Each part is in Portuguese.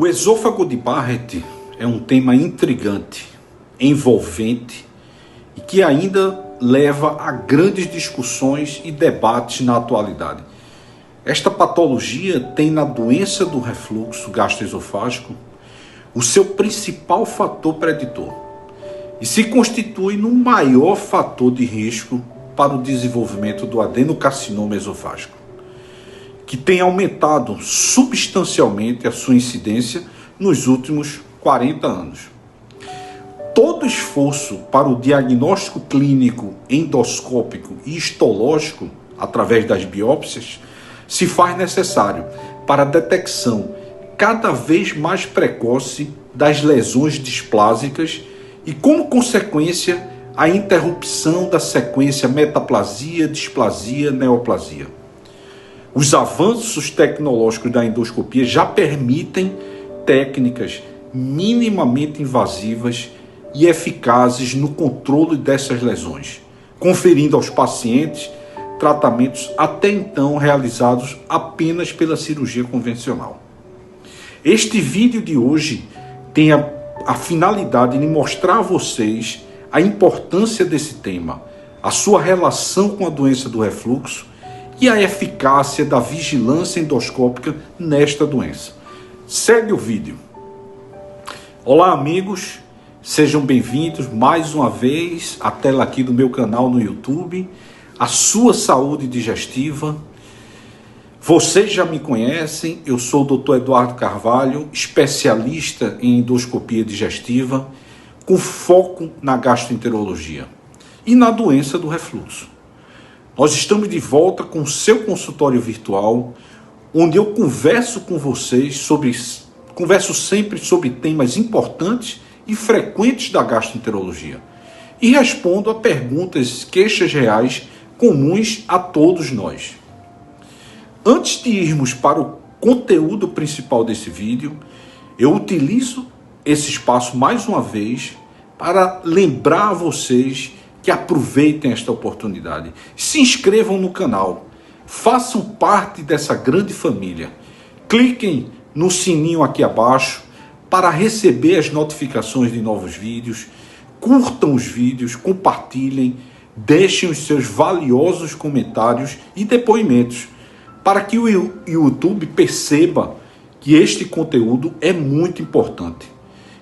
O esôfago de Barrett é um tema intrigante, envolvente e que ainda leva a grandes discussões e debates na atualidade. Esta patologia tem na doença do refluxo gastroesofágico o seu principal fator preditor e se constitui no maior fator de risco para o desenvolvimento do adenocarcinoma esofágico, que tem aumentado substancialmente a sua incidência nos últimos 40 anos. Todo esforço para o diagnóstico clínico, endoscópico e histológico, através das biópsias, se faz necessário para a detecção cada vez mais precoce das lesões displásicas e, como consequência, a interrupção da sequência metaplasia, displasia, neoplasia. Os avanços tecnológicos da endoscopia já permitem técnicas minimamente invasivas e eficazes no controle dessas lesões, conferindo aos pacientes tratamentos até então realizados apenas pela cirurgia convencional. Este vídeo de hoje tem a finalidade de mostrar a vocês a importância desse tema, a sua relação com a doença do refluxo e a eficácia da vigilância endoscópica nesta doença. Segue o vídeo. Olá, amigos, sejam bem-vindos mais uma vez à tela aqui do meu canal no YouTube, A Sua Saúde Digestiva. Vocês já me conhecem, eu sou o Dr. Eduardo Carvalho, especialista em endoscopia digestiva, com foco na gastroenterologia e na doença do refluxo. Nós estamos de volta com o seu consultório virtual, onde eu converso com vocês converso sempre sobre temas importantes e frequentes da gastroenterologia e respondo a perguntas, queixas reais comuns a todos nós. Antes de irmos para o conteúdo principal desse vídeo, eu utilizo esse espaço mais uma vez para lembrar a vocês que aproveitem esta oportunidade. Se inscrevam no canal, façam parte dessa grande família. Cliquem no sininho aqui abaixo para receber as notificações de novos vídeos. Curtam os vídeos, compartilhem, deixem os seus valiosos comentários e depoimentos para que o YouTube perceba que este conteúdo é muito importante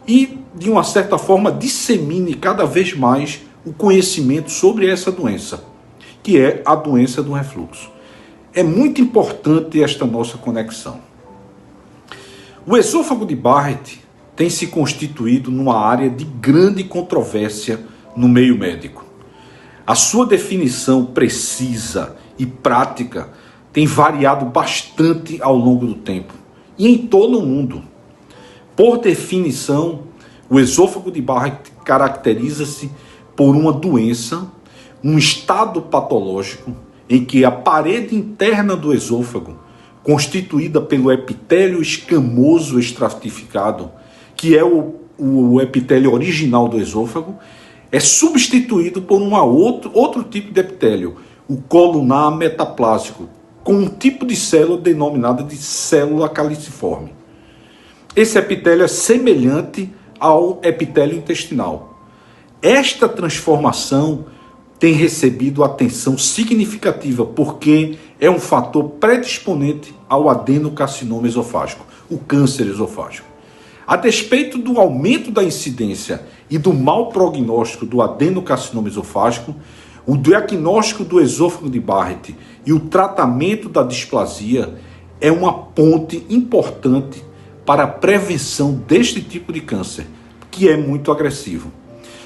e, de uma certa forma, dissemine cada vez mais o conhecimento sobre essa doença, que é a doença do refluxo. É muito importante esta nossa conexão. O esôfago de Barrett tem se constituído numa área de grande controvérsia no meio médico. A sua definição precisa e prática tem variado bastante ao longo do tempo e em todo o mundo. Por definição, o esôfago de Barrett caracteriza-se por uma doença, um estado patológico em que a parede interna do esôfago, constituída pelo epitélio escamoso estratificado, que é o epitélio original do esôfago, é substituído por outro tipo de epitélio, o colunar metaplásico, com um tipo de célula denominada de célula caliciforme. Esse epitélio é semelhante ao epitélio intestinal. Esta transformação tem recebido atenção significativa porque é um fator predisponente ao adenocarcinoma esofágico, o câncer esofágico. A despeito do aumento da incidência e do mau prognóstico do adenocarcinoma esofágico, o diagnóstico do esôfago de Barrett e o tratamento da displasia é uma ponte importante para a prevenção deste tipo de câncer, que é muito agressivo.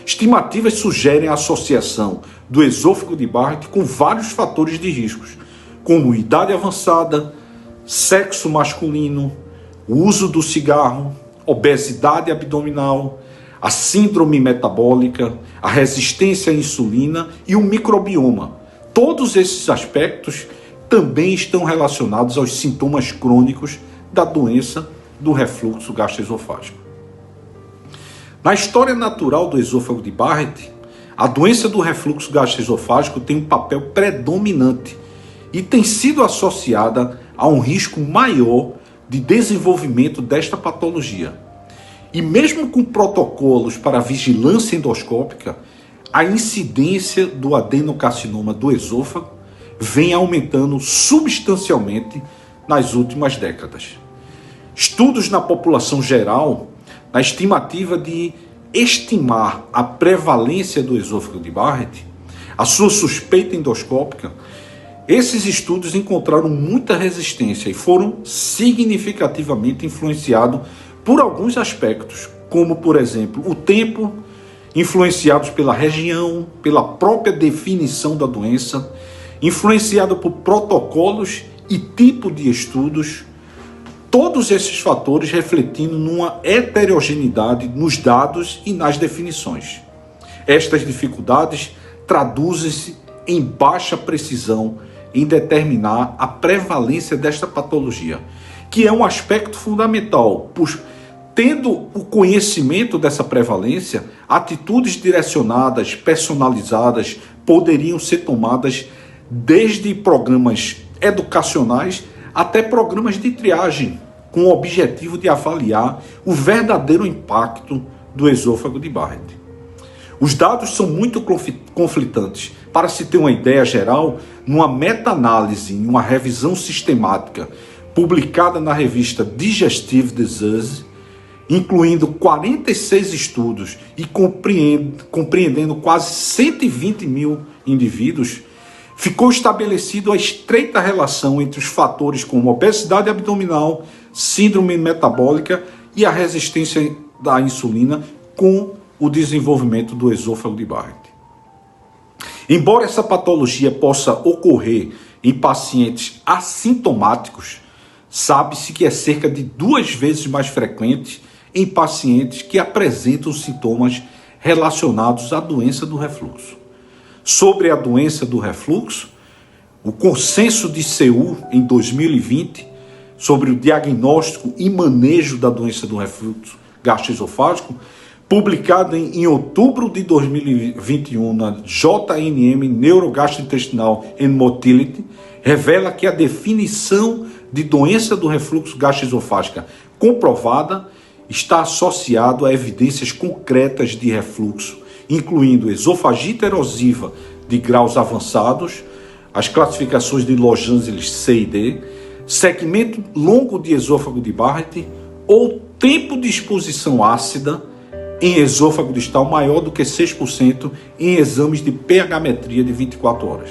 Estimativas sugerem a associação do esôfago de Barrett com vários fatores de riscos, como idade avançada, sexo masculino, o uso do cigarro, obesidade abdominal, a síndrome metabólica, a resistência à insulina e o microbioma. Todos esses aspectos também estão relacionados aos sintomas crônicos da doença do refluxo gastroesofágico. Na história natural do esôfago de Barrett, a doença do refluxo gastroesofágico tem um papel predominante e tem sido associada a um risco maior de desenvolvimento desta patologia. E mesmo com protocolos para vigilância endoscópica, a incidência do adenocarcinoma do esôfago vem aumentando substancialmente nas últimas décadas. Estudos na população geral, na estimativa de estimar a prevalência do esôfago de Barrett, a sua suspeita endoscópica, esses estudos encontraram muita resistência e foram significativamente influenciados por alguns aspectos, como, por exemplo, o tempo, influenciados pela região, pela própria definição da doença, influenciado por protocolos e tipo de estudos, todos esses fatores refletindo numa heterogeneidade nos dados e nas definições. Estas dificuldades traduzem-se em baixa precisão em determinar a prevalência desta patologia, que é um aspecto fundamental, pois, tendo o conhecimento dessa prevalência, atitudes direcionadas, personalizadas, poderiam ser tomadas desde programas educacionais até programas de triagem, com o objetivo de avaliar o verdadeiro impacto do esôfago de Barrett. Os dados são muito conflitantes. Para se ter uma ideia geral, numa meta-análise, em uma revisão sistemática, publicada na revista Digestive Disease, incluindo 46 estudos e compreendendo quase 120 mil indivíduos, ficou estabelecido a estreita relação entre os fatores como obesidade abdominal, síndrome metabólica e a resistência da insulina com o desenvolvimento do esôfago de Barrett. Embora essa patologia possa ocorrer em pacientes assintomáticos, sabe-se que é cerca de 2 vezes mais frequente em pacientes que apresentam sintomas relacionados à doença do refluxo. Sobre a doença do refluxo, o consenso de Seul em 2020 sobre o diagnóstico e manejo da doença do refluxo gastroesofágico, publicado em outubro de 2021 na JNM Neurogastrointestinal and Motility, revela que a definição de doença do refluxo gastroesofágica comprovada está associado a evidências concretas de refluxo, incluindo esofagite erosiva de graus avançados, as classificações de Los Angeles C e D, segmento longo de esôfago de Barrett ou tempo de exposição ácida em esôfago distal maior do que 6% em exames de pH-metria de 24 horas.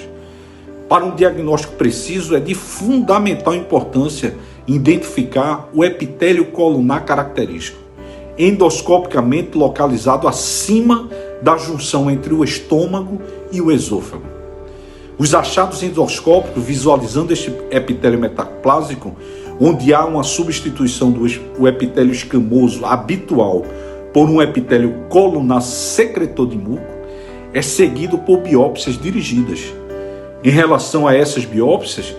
Para um diagnóstico preciso, é de fundamental importância identificar o epitélio colunar característico, endoscopicamente localizado acima da junção entre o estômago e o esôfago. Os achados endoscópicos visualizando este epitélio metaplásico, onde há uma substituição do epitélio escamoso habitual por um epitélio colunar secretor de muco, é seguido por biópsias dirigidas. Em relação a essas biópsias,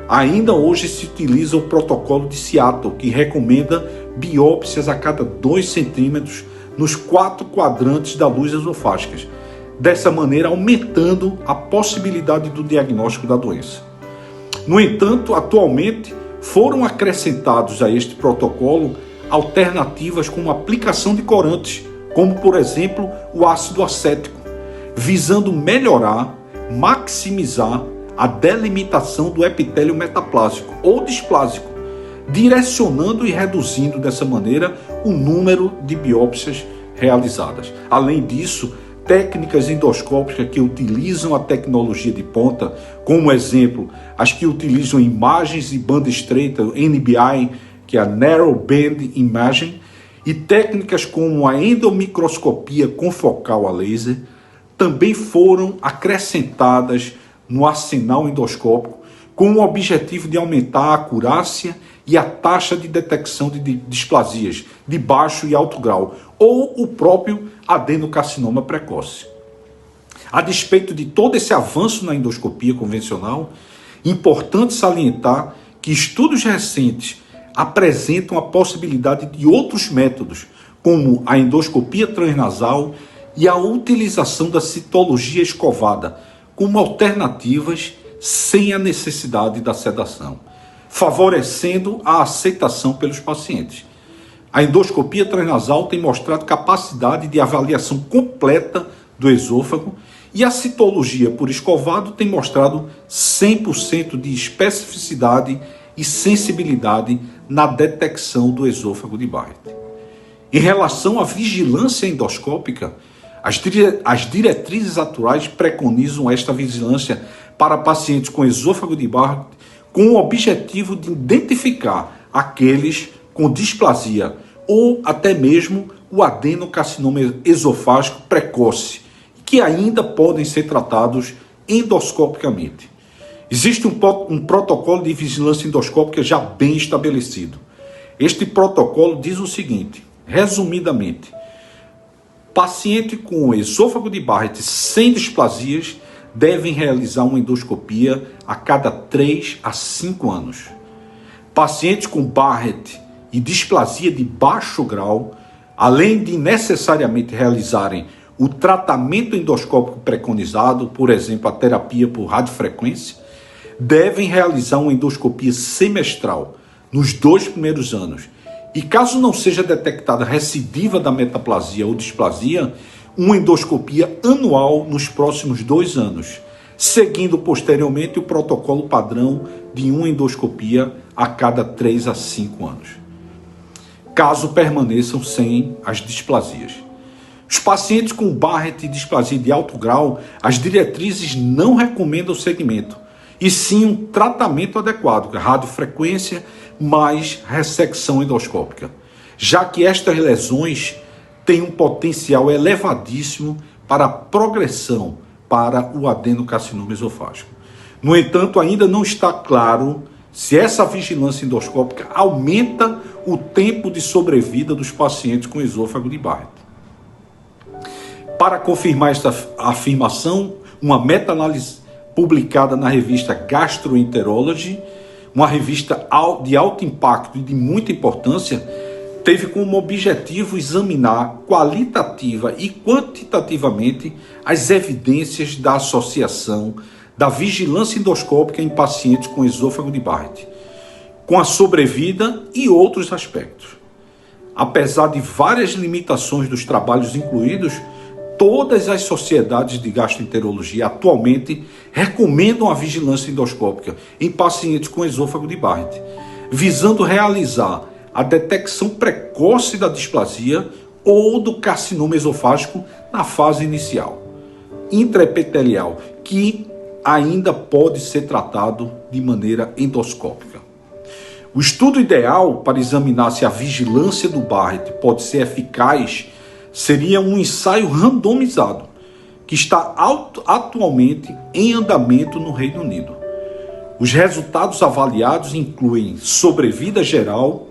ainda hoje se utiliza o protocolo de Seattle, que recomenda biópsias a cada 2 centímetros nos 4 quadrantes da luz esofágica, dessa maneira aumentando a possibilidade do diagnóstico da doença. No entanto, atualmente foram acrescentados a este protocolo alternativas como aplicação de corantes, como por exemplo o ácido acético, visando melhorar, maximizar a delimitação do epitélio metaplásico ou displásico, direcionando e reduzindo dessa maneira o número de biópsias realizadas. Além disso, técnicas endoscópicas que utilizam a tecnologia de ponta, como exemplo, as que utilizam imagens de banda estreita, NBI, que é a Narrow Band Imaging, e técnicas como a endomicroscopia confocal a laser, também foram acrescentadas no arsenal endoscópico com o objetivo de aumentar a acurácia e a taxa de detecção de displasias de baixo e alto grau, ou o próprio adenocarcinoma precoce. A despeito de todo esse avanço na endoscopia convencional, importante salientar que estudos recentes apresentam a possibilidade de outros métodos, como a endoscopia transnasal e a utilização da citologia escovada, como alternativas sem a necessidade da sedação. favorecendo a aceitação pelos pacientes. A endoscopia transnasal tem mostrado capacidade de avaliação completa do esôfago e a citologia por escovado tem mostrado 100% de especificidade e sensibilidade na detecção do esôfago de Barrett. Em relação à vigilância endoscópica, as diretrizes atuais preconizam esta vigilância para pacientes com esôfago de Barrett com o objetivo de identificar aqueles com displasia ou até mesmo o adenocarcinoma esofágico precoce, que ainda podem ser tratados endoscopicamente. Existe um protocolo de vigilância endoscópica já bem estabelecido. Este protocolo diz o seguinte, resumidamente: paciente com esôfago de Barrett sem displasias devem realizar uma endoscopia a cada 3 a 5 anos. Pacientes com Barrett e displasia de baixo grau, além de necessariamente realizarem o tratamento endoscópico preconizado, por exemplo, a terapia por radiofrequência, devem realizar uma endoscopia semestral nos 2 primeiros anos. E caso não seja detectada recidiva da metaplasia ou displasia, uma endoscopia anual nos próximos 2 anos, seguindo posteriormente o protocolo padrão de uma endoscopia a cada 3 a 5 anos, caso permaneçam sem as displasias. Os pacientes com Barrett e displasia de alto grau, as diretrizes não recomendam o segmento, e sim um tratamento adequado, radiofrequência mais ressecção endoscópica, já que estas lesões têm um potencial elevadíssimo para a progressão para o adenocarcinoma esofágico. No entanto, ainda não está claro se essa vigilância endoscópica aumenta o tempo de sobrevida dos pacientes com esôfago de Barrett. Para confirmar esta afirmação, uma meta-análise publicada na revista Gastroenterology, uma revista de alto impacto e de muita importância, teve como objetivo examinar qualitativa e quantitativamente as evidências da associação da vigilância endoscópica em pacientes com esôfago de Barrett, com a sobrevida e outros aspectos. Apesar de várias limitações dos trabalhos incluídos, todas as sociedades de gastroenterologia atualmente recomendam a vigilância endoscópica em pacientes com esôfago de Barrett, visando realizar a detecção precoce da displasia ou do carcinoma esofágico na fase inicial, intraepitelial, que ainda pode ser tratado de maneira endoscópica. O estudo ideal para examinar se a vigilância do Barrett pode ser eficaz seria um ensaio randomizado, que está atualmente em andamento no Reino Unido. Os resultados avaliados incluem sobrevida geral,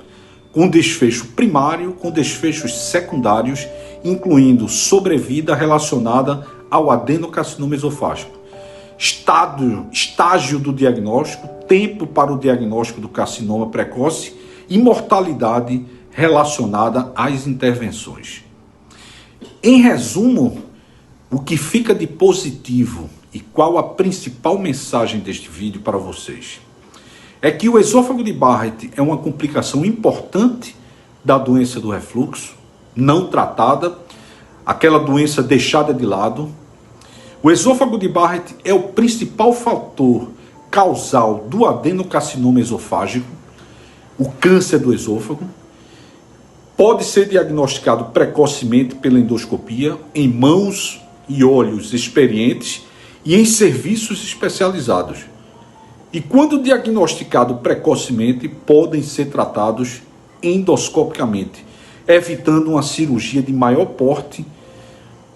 com desfecho primário, com desfechos secundários, incluindo sobrevida relacionada ao adenocarcinoma esofágico, estágio do diagnóstico, tempo para o diagnóstico do carcinoma precoce e mortalidade relacionada às intervenções. Em resumo, o que fica de positivo e qual a principal mensagem deste vídeo para vocês é que o esôfago de Barrett é uma complicação importante da doença do refluxo, não tratada, aquela doença deixada de lado. O esôfago de Barrett é o principal fator causal do adenocarcinoma esofágico, o câncer do esôfago. Pode ser diagnosticado precocemente pela endoscopia, em mãos e olhos experientes e em serviços especializados. E quando diagnosticado precocemente, podem ser tratados endoscopicamente, evitando uma cirurgia de maior porte.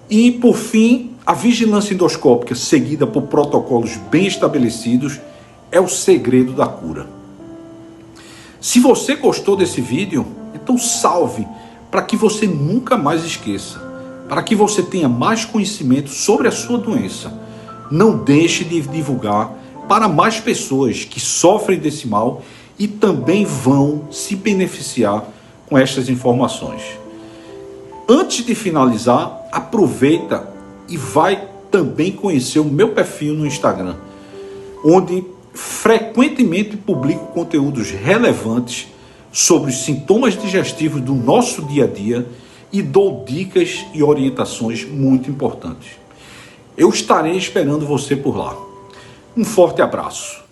E, por fim, a vigilância endoscópica, seguida por protocolos bem estabelecidos, é o segredo da cura. Se você gostou desse vídeo, então salve, para que você nunca mais esqueça, para que você tenha mais conhecimento sobre a sua doença. Não deixe de divulgar para mais pessoas que sofrem desse mal e também vão se beneficiar com estas informações. Antes de finalizar, aproveita e vai também conhecer o meu perfil no Instagram, onde frequentemente publico conteúdos relevantes sobre os sintomas digestivos do nosso dia a dia e dou dicas e orientações muito importantes. Eu estarei esperando você por lá. Um forte abraço.